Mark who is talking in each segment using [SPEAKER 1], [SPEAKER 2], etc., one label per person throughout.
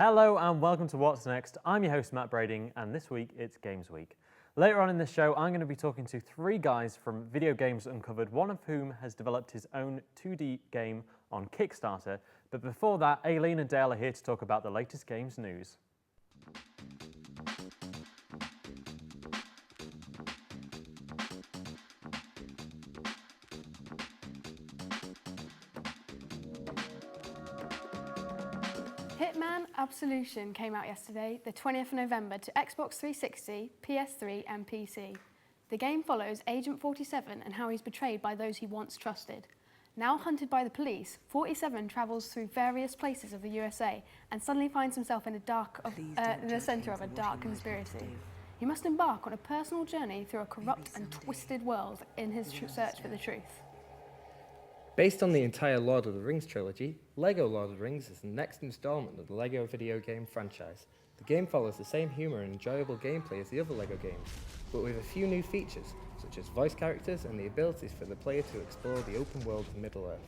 [SPEAKER 1] Hello and welcome to What's Next. I'm your host Matt Brading and this week it's Games Week. Later on in this show I'm going to be talking to three guys from Video Games Uncovered, one of whom has developed his own 2D game on Kickstarter. But before that, Aileen and Dale are here to talk about the latest games news.
[SPEAKER 2] Hitman Absolution came out yesterday, the 20th of November, to Xbox 360, PS3 and PC. The game follows Agent 47 and how he's betrayed by those he once trusted. Now hunted by the police, 47 travels through various places of the USA and suddenly finds himself in the centre of a dark conspiracy. He must embark on a personal journey through a corrupt and twisted world in his search for the truth.
[SPEAKER 3] Based on the entire Lord of the Rings trilogy, LEGO Lord of the Rings is the next installment of the LEGO video game franchise. The game follows the same humour and enjoyable gameplay as the other LEGO games, but with a few new features, such as voice characters and the abilities for the player to explore the open world of Middle-earth.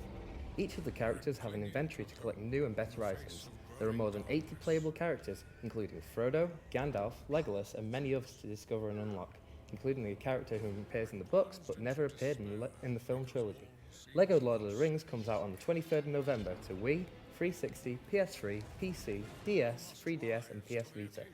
[SPEAKER 3] Each of the characters have an inventory to collect new and better items. There are more than 80 playable characters, including Frodo, Gandalf, Legolas, and many others to discover and unlock, including a character who appears in the books but never appeared in the film trilogy. LEGO Lord of the Rings comes out on the 23rd of November to Wii, 360, PS3, PC, DS, 3DS and PS Vita.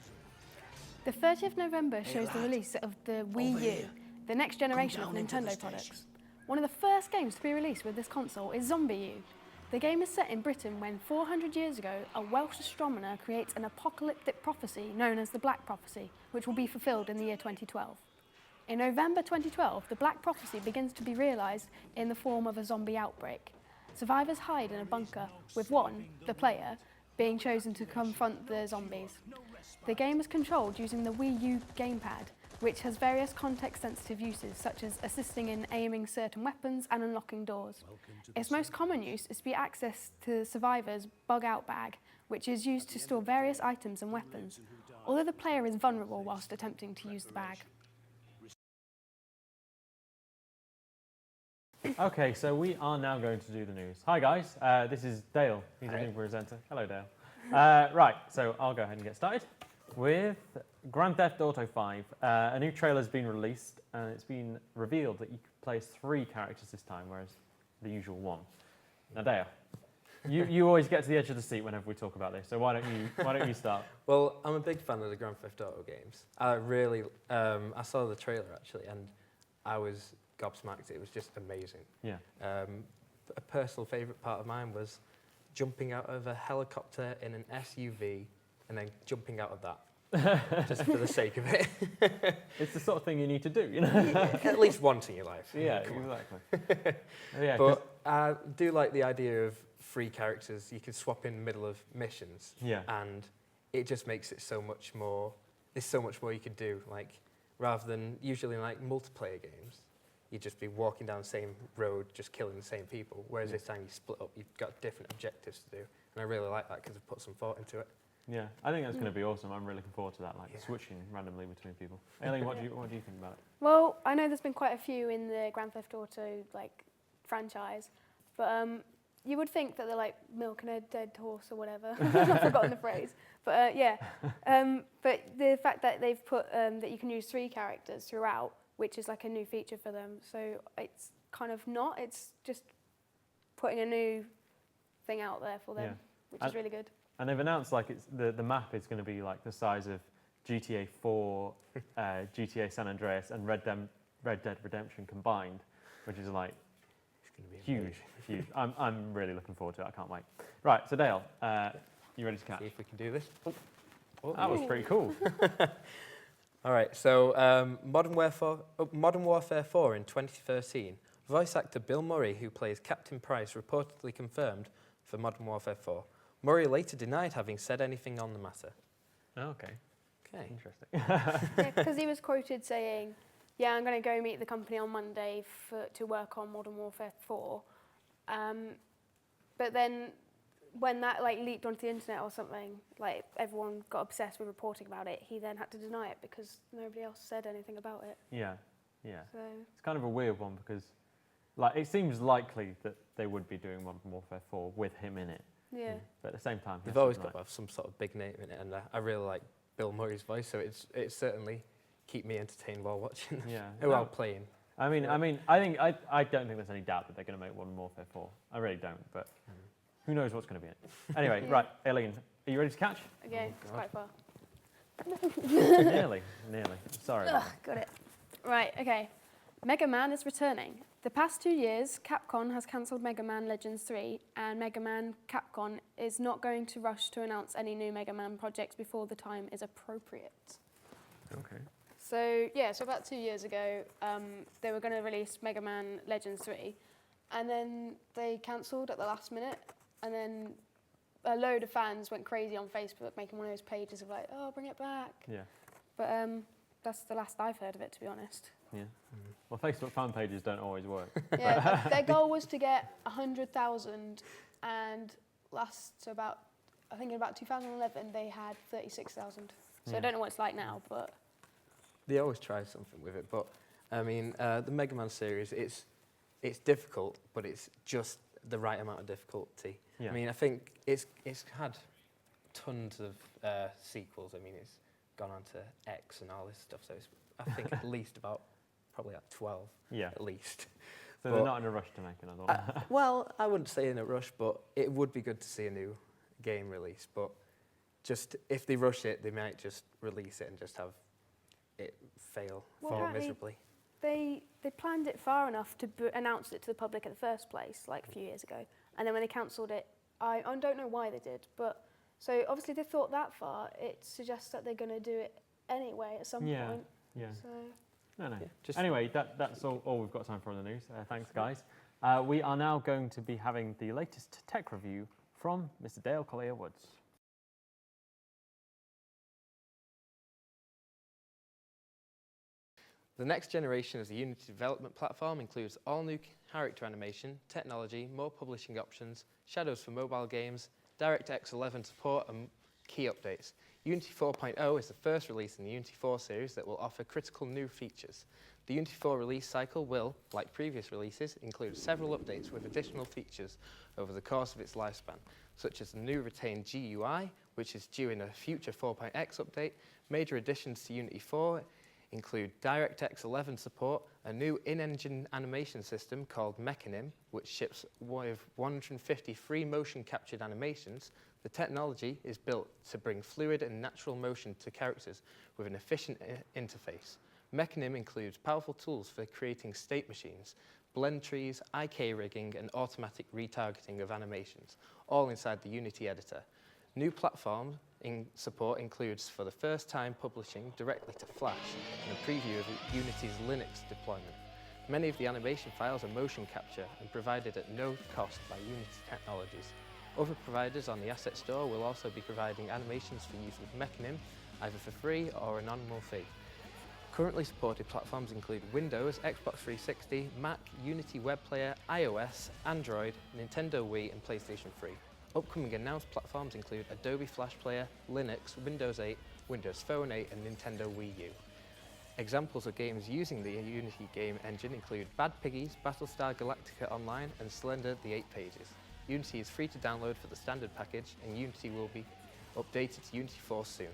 [SPEAKER 2] The 30th of November shows the release of the Wii U, the next generation of Nintendo products. One of the first games to be released with this console is Zombie U. The game is set in Britain when 400 years ago a Welsh astronomer creates an apocalyptic prophecy known as the Black Prophecy, which will be fulfilled in the year 2012. In November 2012, the Black Prophecy begins to be realised in the form of a zombie outbreak. Survivors hide in a bunker, with one, the player, being chosen to confront the zombies. The game is controlled using the Wii U gamepad, which has various context-sensitive uses, such as assisting in aiming certain weapons and unlocking doors. Its most common use is to be access to the survivor's bug-out bag, which is used to store various items and weapons, although the player is vulnerable whilst attempting to use the bag.
[SPEAKER 1] Okay, so we are now going to do the news. Hi guys, this is Dale. He's a new presenter. Hello Dale. Right, so I'll go ahead and get started with Grand Theft Auto 5. A new trailer has been released and it's been revealed that you can play as 3 characters this time, whereas the usual one. Now Dale, you always get to the edge of the seat whenever we talk about this, so why don't you start?
[SPEAKER 3] Well, I'm a big fan of the Grand Theft Auto games. I saw the trailer actually and I was gobsmacked. It was just amazing.
[SPEAKER 1] Yeah.
[SPEAKER 3] A personal favourite part of mine was jumping out of a helicopter in an SUV and then jumping out of that, just for the sake of it.
[SPEAKER 1] It's the sort of thing you need to do, you know?
[SPEAKER 3] At least once in your life.
[SPEAKER 1] Yeah, exactly. Yeah,
[SPEAKER 3] but I do like the idea of 3 characters you can swap in the middle of missions.
[SPEAKER 1] Yeah.
[SPEAKER 3] And it just makes it so much more, there's so much more you could do. Like, rather than usually in like multiplayer games, you'd just be walking down the same road, just killing the same people. Whereas this time you split up, you've got different objectives to do. And I really like that because I've put some thought into it.
[SPEAKER 1] Yeah, I think that's going to be awesome. I'm really looking forward to that, like switching randomly between people. Aileen, what do you think about it?
[SPEAKER 2] Well, I know there's been quite a few in the Grand Theft Auto franchise, but you would think that they're like milking a dead horse or whatever. I've forgotten the phrase, but but the fact that they've put that you can use 3 characters throughout, which is like a new feature for them. So it's kind of not, it's just putting a new thing out there for them, which is really good.
[SPEAKER 1] And they've announced like the map is going to be like the size of GTA 4, GTA San Andreas and Red Dead Redemption combined, which is like huge. I'm really looking forward to it, I can't wait. Right, so Dale, you ready to catch?
[SPEAKER 3] See if we can do this.
[SPEAKER 1] Oh. That was pretty cool.
[SPEAKER 3] All right, so Modern Warfare 4 in 2013. Voice actor Bill Murray, who plays Captain Price, reportedly confirmed for Modern Warfare 4. Murray later denied having said anything on the matter.
[SPEAKER 1] Oh, okay.
[SPEAKER 3] Interesting.
[SPEAKER 2] Yeah, because he was quoted saying, "Yeah, I'm going to go meet the company on Monday to work on Modern Warfare 4." But then, when that leaked onto the internet or something, like everyone got obsessed with reporting about it, he then had to deny it because nobody else said anything about it.
[SPEAKER 1] Yeah.
[SPEAKER 2] So
[SPEAKER 1] It's kind of a weird one because, like, it seems likely that they would be doing Modern Warfare 4 with him in it.
[SPEAKER 2] Yeah.
[SPEAKER 1] But at the same time,
[SPEAKER 3] You've
[SPEAKER 1] yes,
[SPEAKER 3] always
[SPEAKER 1] you're
[SPEAKER 3] got to
[SPEAKER 1] right.
[SPEAKER 3] have some sort of big name in it, and I really like Bill Murray's voice, so it's certainly keep me entertained while watching,
[SPEAKER 1] Yeah.
[SPEAKER 3] while playing.
[SPEAKER 1] I mean, I don't think there's any doubt that they're going to make Modern Warfare 4. I really don't, but who knows what's going to be in it. Anyway,
[SPEAKER 2] Yeah.
[SPEAKER 1] right, Aileen, are you ready to catch?
[SPEAKER 2] Okay, it's quite far.
[SPEAKER 1] Nearly. Sorry.
[SPEAKER 2] Ugh, got it. Right, okay. Mega Man is returning. The past 2 years, Capcom has cancelled Mega Man Legends 3, and Mega Man Capcom is not going to rush to announce any new Mega Man projects before the time is appropriate.
[SPEAKER 1] Okay.
[SPEAKER 2] So about 2 years ago, they were going to release Mega Man Legends 3, and then they cancelled at the last minute, and then a load of fans went crazy on Facebook, making one of those pages of like, oh, bring it back.
[SPEAKER 1] Yeah.
[SPEAKER 2] But that's the last I've heard of it, to be honest.
[SPEAKER 1] Yeah. Well, Facebook fan pages don't always work.
[SPEAKER 2] Yeah, their goal was to get 100,000, and I think in about 2011, they had 36,000. So I don't know what it's like now, but...
[SPEAKER 3] They always try something with it, but I mean, the Mega Man series, it's difficult, but it's just the right amount of difficulty.
[SPEAKER 1] Yeah.
[SPEAKER 3] I mean, I think it's had tons of sequels. I mean, it's gone on to X and all this stuff, so it's, I think at least probably like 12,
[SPEAKER 1] Yeah.
[SPEAKER 3] at least.
[SPEAKER 1] So they're not in a rush to make another one.
[SPEAKER 3] Well, I wouldn't say in a rush, but it would be good to see a new game release. But just if they rush it, they might just release it and just have it fail
[SPEAKER 2] apparently
[SPEAKER 3] miserably.
[SPEAKER 2] They planned it far enough to announce it to the public in the first place, like a few years ago. And then when they cancelled it, I don't know why they did, but so obviously they thought that far. It suggests that they're going to do it anyway at some point.
[SPEAKER 1] Yeah.
[SPEAKER 2] So
[SPEAKER 1] No.
[SPEAKER 3] Yeah,
[SPEAKER 1] Anyway, that's all we've got time for in the news. Thanks, guys. We are now going to be having the latest tech review from Mr. Dale Collier-Woods.
[SPEAKER 3] The next generation of the Unity development platform includes all new character animation, technology, more publishing options, shadows for mobile games, DirectX 11 support, and key updates. Unity 4.0 is the first release in the Unity 4 series that will offer critical new features. The Unity 4 release cycle will, like previous releases, include several updates with additional features over the course of its lifespan, such as the new retained GUI, which is due in a future 4.x update. Major additions to Unity 4 include DirectX 11 support, a new in-engine animation system called Mechanim, which ships with 150 free motion captured animations. The technology is built to bring fluid and natural motion to characters with an efficient interface. Mechanim includes powerful tools for creating state machines, blend trees, IK rigging, and automatic retargeting of animations, all inside the Unity editor. New platform support includes, for the first time, publishing directly to Flash and a preview of Unity's Linux deployment. Many of the animation files are motion capture and provided at no cost by Unity Technologies. Other providers on the Asset Store will also be providing animations for use with Mechanim, either for free or a nominal fee. Currently supported platforms include Windows, Xbox 360, Mac, Unity Web Player, iOS, Android, Nintendo Wii, and PlayStation 3. Upcoming announced platforms include Adobe Flash Player, Linux, Windows 8, Windows Phone 8, and Nintendo Wii U. Examples of games using the Unity game engine include Bad Piggies, Battlestar Galactica Online, and Slender: The 8 Pages. Unity is free to download for the standard package, and Unity will be updated to Unity 4 soon.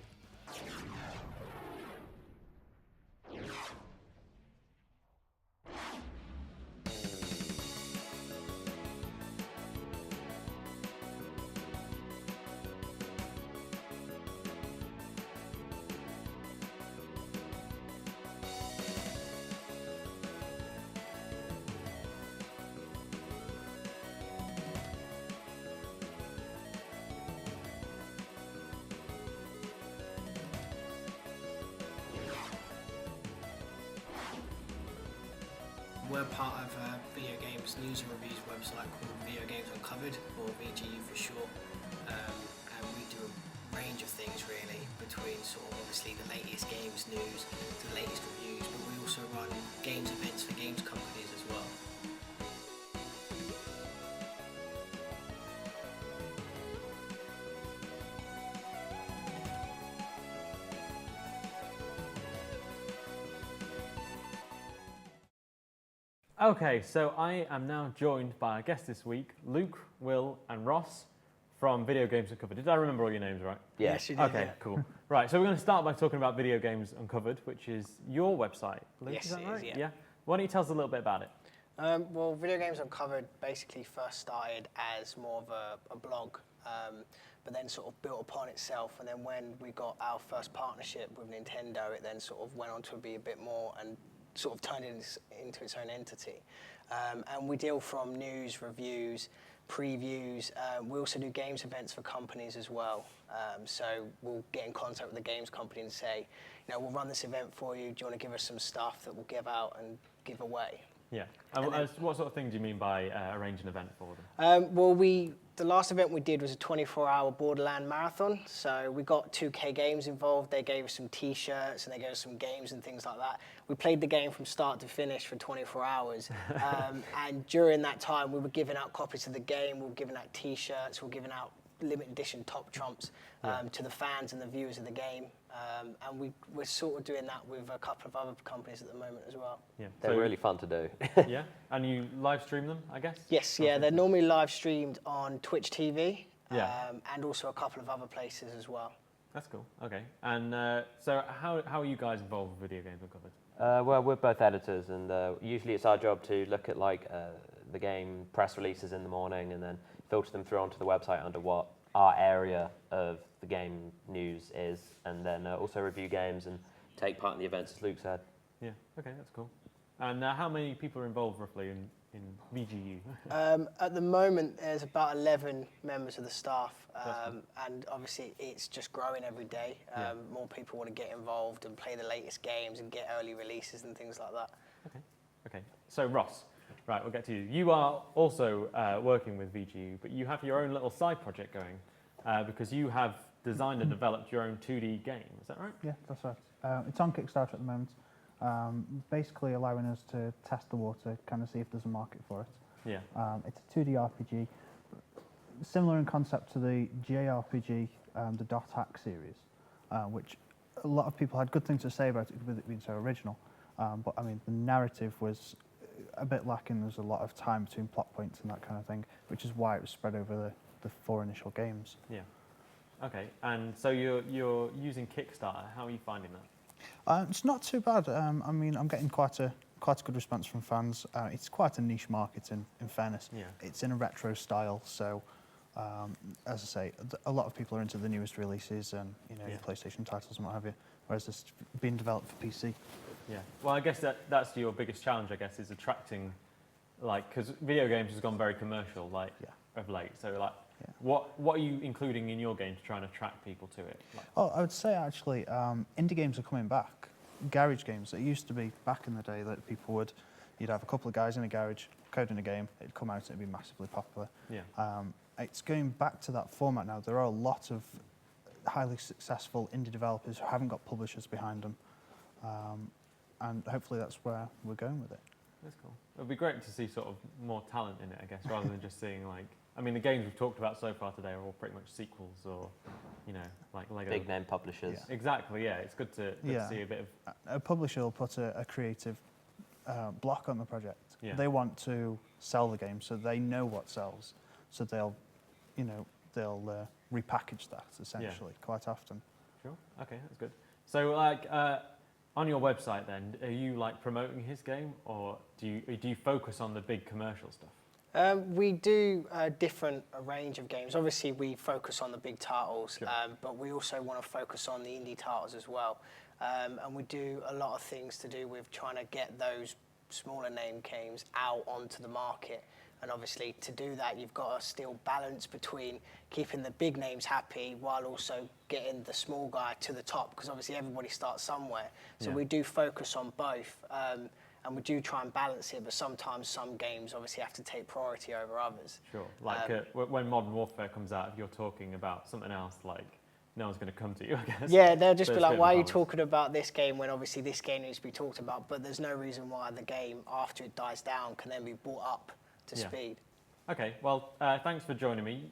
[SPEAKER 4] We're part of a video games news and reviews website called Video Games Uncovered, or VGU for short, and we do a range of things really, between sort of obviously the latest games news to the latest reviews, but we also run games events for games companies as well.
[SPEAKER 1] Okay, so I am now joined by our guests this week, Luke, Will, and Ross from Video Games Uncovered. Did I remember all your names right?
[SPEAKER 5] Yeah.
[SPEAKER 4] Yes, you did.
[SPEAKER 1] Okay, cool. Right, so we're going to start by talking about Video Games Uncovered, which is your website. Luke,
[SPEAKER 4] Yes,
[SPEAKER 1] is that
[SPEAKER 4] it
[SPEAKER 1] right?
[SPEAKER 4] is, yeah.
[SPEAKER 1] Why don't you tell us a little bit about it?
[SPEAKER 4] Well, Video Games Uncovered basically first started as more of a blog, but then sort of built upon itself. And then when we got our first partnership with Nintendo, it then sort of went on to be a bit more and sort of turned it into its own entity. And we deal from news, reviews, previews. We also do games events for companies as well. So we'll get in contact with the games company and say, we'll run this event for you. Do you want to give us some stuff that we'll give out and give away?
[SPEAKER 1] Yeah. And what sort of thing do you mean by arrange an event for them?
[SPEAKER 4] Well, the last event we did was a 24-hour Borderland Marathon. So we got 2K Games involved. They gave us some T-shirts and they gave us some games and things like that. We played the game from start to finish for 24 hours. And during that time, we were giving out copies of the game. We were giving out T-shirts. We were giving out limited edition top trumps to the fans and the viewers of the game. And we're sort of doing that with a couple of other companies at the moment as well.
[SPEAKER 1] Yeah.
[SPEAKER 5] They're really fun to do.
[SPEAKER 1] Yeah. And you live stream them, I guess?
[SPEAKER 4] Yes, yeah, they're normally live streamed on Twitch TV,
[SPEAKER 1] Yeah.
[SPEAKER 4] and also a couple of other places as well.
[SPEAKER 1] That's cool. Okay. And so how are you guys involved with Video Games Uncovered?
[SPEAKER 5] Well, we're both editors, and usually it's our job to look at the game press releases in the morning and then filter them through onto the website under what our area of the game news is, and then also review games and take part in the events, as Luke said.
[SPEAKER 1] Yeah. Okay, that's cool. And how many people are involved roughly in VGU?
[SPEAKER 4] At the moment, there's about 11 members of the staff, and obviously it's just growing every day. More people want to get involved and play the latest games and get early releases and things like that.
[SPEAKER 1] Okay. So Ross, right, we'll get to you. You are also working with VGU, but you have your own little side project going because you have designed and developed your own 2D game. Is that right?
[SPEAKER 6] Yeah, that's right. It's on Kickstarter at the moment, basically allowing us to test the water, kind of see if there's a market for it.
[SPEAKER 1] Yeah.
[SPEAKER 6] It's a 2D RPG, similar in concept to the JRPG, the Dot Hack series, which a lot of people had good things to say about it with it being so original. But I mean, the narrative was a bit lacking. There's a lot of time between plot points and that kind of thing, which is why it was spread over the 4 initial games.
[SPEAKER 1] Yeah. Okay. And so you're using Kickstarter. How are you finding that?
[SPEAKER 6] It's not too bad. I mean, I'm getting quite a good response from fans. It's quite a niche market, in fairness.
[SPEAKER 1] Yeah.
[SPEAKER 6] It's in a retro style, so as I say, a lot of people are into the newest releases and your PlayStation titles and what have you, whereas it's being developed for PC.
[SPEAKER 1] Yeah. Well, I guess that's your biggest challenge, I guess, is attracting, because video games has gone very commercial, of late. So, what are you including in your game to try and attract people to it?
[SPEAKER 6] I would say actually, indie games are coming back. Garage games. It used to be back in the day that you'd have a couple of guys in a garage coding a game. It'd come out and it'd be massively popular.
[SPEAKER 1] Yeah.
[SPEAKER 6] It's going back to that format now. There are a lot of highly successful indie developers who haven't got publishers behind them. And hopefully that's where we're going with it.
[SPEAKER 1] That's cool. It would be great to see sort of more talent in it, I guess, rather than just seeing the games we've talked about so far today are all pretty much sequels or, like Lego.
[SPEAKER 5] Big name publishers.
[SPEAKER 1] Yeah. Exactly, yeah. It's good to see a bit of...
[SPEAKER 6] A publisher will put a creative block on the project.
[SPEAKER 1] Yeah.
[SPEAKER 6] They want to sell the game, so they know what sells. So they'll repackage that, essentially, quite often.
[SPEAKER 1] Sure. Okay, that's good. So, on your website then, are you promoting his game, or do you focus on the big commercial stuff?
[SPEAKER 4] We do a range of games. Obviously, we focus on the big titles,
[SPEAKER 1] Sure.
[SPEAKER 4] but we also want to focus on the indie titles as well. And we do a lot of things to do with trying to get those smaller name games out onto the market. And obviously, to do that, you've got to still balance between keeping the big names happy while also getting the small guy to the top, because obviously everybody starts somewhere. So we do focus on both, and we do try and balance it, but sometimes some games obviously have to take priority over others.
[SPEAKER 1] Sure. When Modern Warfare comes out, if you're talking about something else, no one's going to come to you, I guess.
[SPEAKER 4] Yeah, they'll just
[SPEAKER 1] So
[SPEAKER 4] be
[SPEAKER 1] it's
[SPEAKER 4] like,
[SPEAKER 1] a bit
[SPEAKER 4] why
[SPEAKER 1] of
[SPEAKER 4] are
[SPEAKER 1] a
[SPEAKER 4] you
[SPEAKER 1] balance.
[SPEAKER 4] talking about this game when obviously this game needs to be talked about, but there's no reason why the game, after it dies down, can then be brought up to speed.
[SPEAKER 1] Okay, well, thanks for joining me.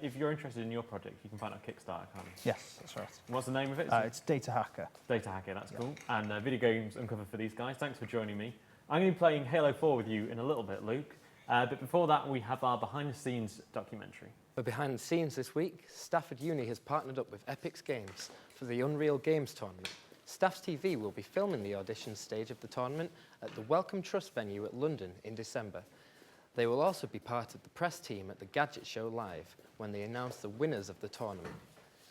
[SPEAKER 1] If you're interested in your project, you can find out Kickstarter, can't you?
[SPEAKER 6] Yes, that's right.
[SPEAKER 1] What's the name of it?
[SPEAKER 6] It's Data Hacker.
[SPEAKER 1] Data Hacker, that's cool. And Video Games Uncovered for these guys. Thanks for joining me. I'm going to be playing Halo 4 with you in a little bit, Luke. But before that, we have our behind-the-scenes documentary.
[SPEAKER 3] But behind the scenes this week, Stafford Uni has partnered up with Epix Games for the Unreal Games tournament. Staffs TV will be filming the audition stage of the tournament at the Welcome Trust venue at London in December. They will also be part of the press team at the Gadget Show Live when they announce the winners of the tournament.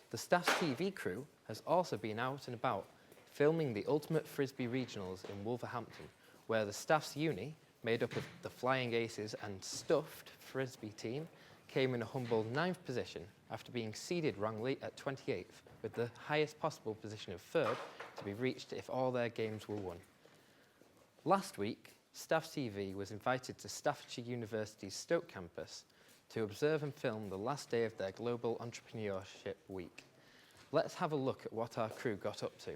[SPEAKER 3] The Staffs TV crew has also been out and about filming the Ultimate Frisbee Regionals in Wolverhampton, where the Staffs Uni, made up of the Flying Aces and Stuffed Frisbee team, came in a humble 9th position after being seeded wrongly at 28th, with the highest possible position of 3rd to be reached if all their games were won. Last week, Staffs TV was invited to Staffordshire University's Stoke campus to observe and film the last day of their Global Entrepreneurship Week. Let's have a look at what our crew got up to.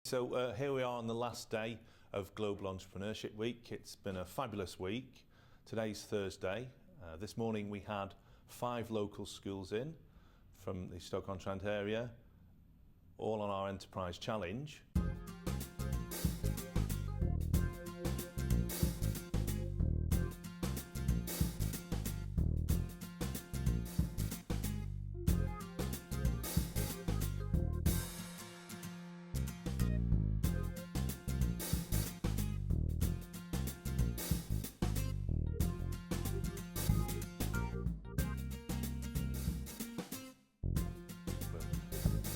[SPEAKER 7] So here we are on the last day of Global Entrepreneurship Week. It's been a fabulous week. Today's Thursday. This morning we had 5 local schools in from the Stoke-on-Trent area, all on our Enterprise Challenge.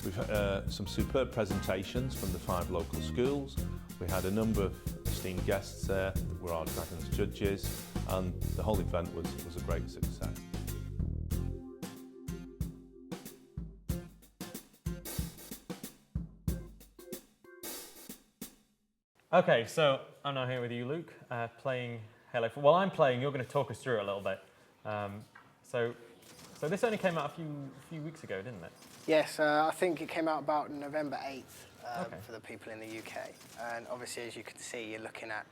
[SPEAKER 7] We've had some superb presentations from the 5 local schools. We had a number of esteemed guests there that were our Dragons judges, and the whole event was a great success.
[SPEAKER 1] Okay, so I'm now here with you, Luke, playing Halo 4. While I'm playing, you're going to talk us through it a little bit. So this only came out a few weeks ago, didn't it?
[SPEAKER 4] Yes, I think it came out about November 8th
[SPEAKER 1] Okay.
[SPEAKER 4] for the people in the UK. And obviously, as you can see, you're looking at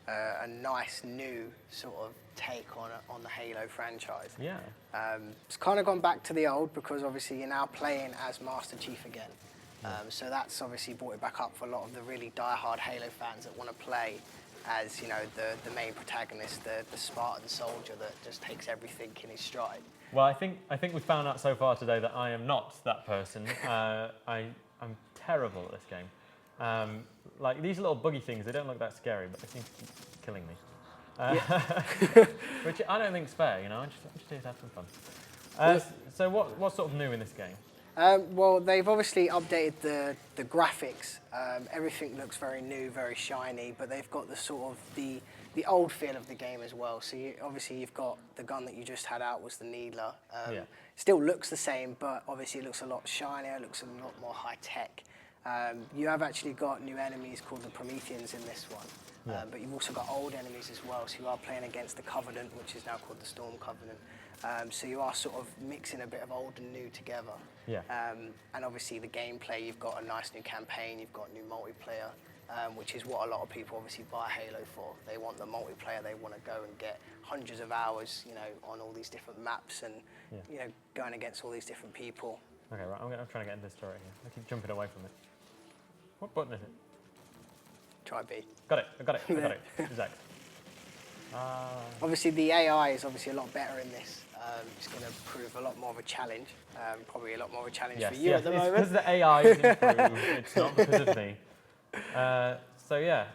[SPEAKER 4] a nice new sort of take on the Halo franchise.
[SPEAKER 1] Yeah.
[SPEAKER 4] It's kind of gone back to the old because obviously you're now playing as Master Chief again. So that's obviously brought it back up for a lot of the really die-hard Halo fans that want to play as, you know, the main protagonist, the Spartan soldier that just takes everything in his stride.
[SPEAKER 1] Well, I think we found out so far today that I am not that person. I'm terrible at this game. Like these little buggy things, they don't look that scary, but they seem to keep killing me. Which I don't think is fair, you know. I'm just here to have some fun. So what's sort of new in this game?
[SPEAKER 4] Well, they've obviously updated the graphics. Everything looks very new, very shiny, but they've got the sort of the old feel of the game as well. So obviously you've got the gun that you just had out was the Needler.
[SPEAKER 1] Yeah.
[SPEAKER 4] Still looks the same, but obviously it looks a lot shinier, it looks a lot more high tech. You have actually got new enemies called the Prometheans in this one.
[SPEAKER 1] Yeah.
[SPEAKER 4] But you've also got old enemies as well. So you are playing against the Covenant, which is now called the Storm Covenant. So you are sort of mixing a bit of old and new together.
[SPEAKER 1] Yeah.
[SPEAKER 4] And obviously the gameplay, you've got a nice new campaign, you've got new multiplayer, which is what a lot of people obviously buy Halo for. They want the multiplayer, they want to go and get hundreds of hours, you know, on all these different maps and, you know, going against all these different people.
[SPEAKER 1] Okay, right. I'm trying to get into this turret here. I keep jumping away from it. What button is it?
[SPEAKER 4] Try B.
[SPEAKER 1] Got it. I got it. Exact.
[SPEAKER 4] Obviously the AI is obviously a lot better in this. It's going to prove a lot more of a challenge, probably a lot more of a challenge for you at the
[SPEAKER 1] it's
[SPEAKER 4] moment.
[SPEAKER 1] because the AI is improved. It's not because of me. So yeah,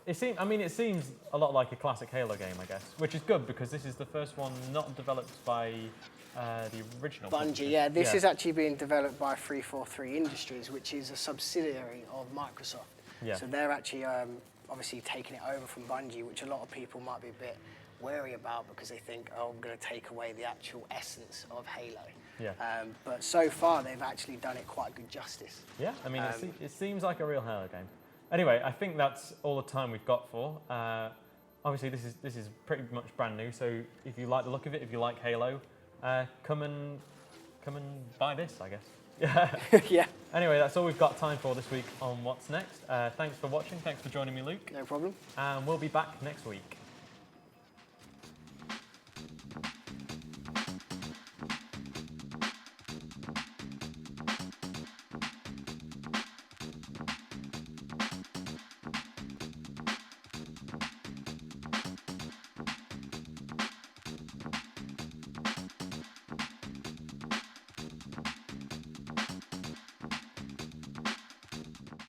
[SPEAKER 1] it seems a lot like a classic Halo game, I guess, which is good because this is the first one not developed by the original.
[SPEAKER 4] Bungie, yeah. This is actually being developed by 343 Industries, which is a subsidiary of Microsoft.
[SPEAKER 1] Yeah.
[SPEAKER 4] So they're actually obviously taking it over from Bungie, which a lot of people might be a bit wary about because they think, oh, I'm going to take away the actual essence of Halo.
[SPEAKER 1] Yeah.
[SPEAKER 4] But so far, they've actually done it quite good justice.
[SPEAKER 1] Yeah, I mean, it seems like a real Halo game. Anyway, I think that's all the time we've got for. Obviously, this is pretty much brand new. So if you like the look of it, if you like Halo, come and buy this, I guess.
[SPEAKER 4] Yeah.
[SPEAKER 1] Anyway, that's all we've got time for this week on What's Next. Thanks for watching. Thanks for joining me, Luke.
[SPEAKER 4] No problem.
[SPEAKER 1] And we'll be back next week.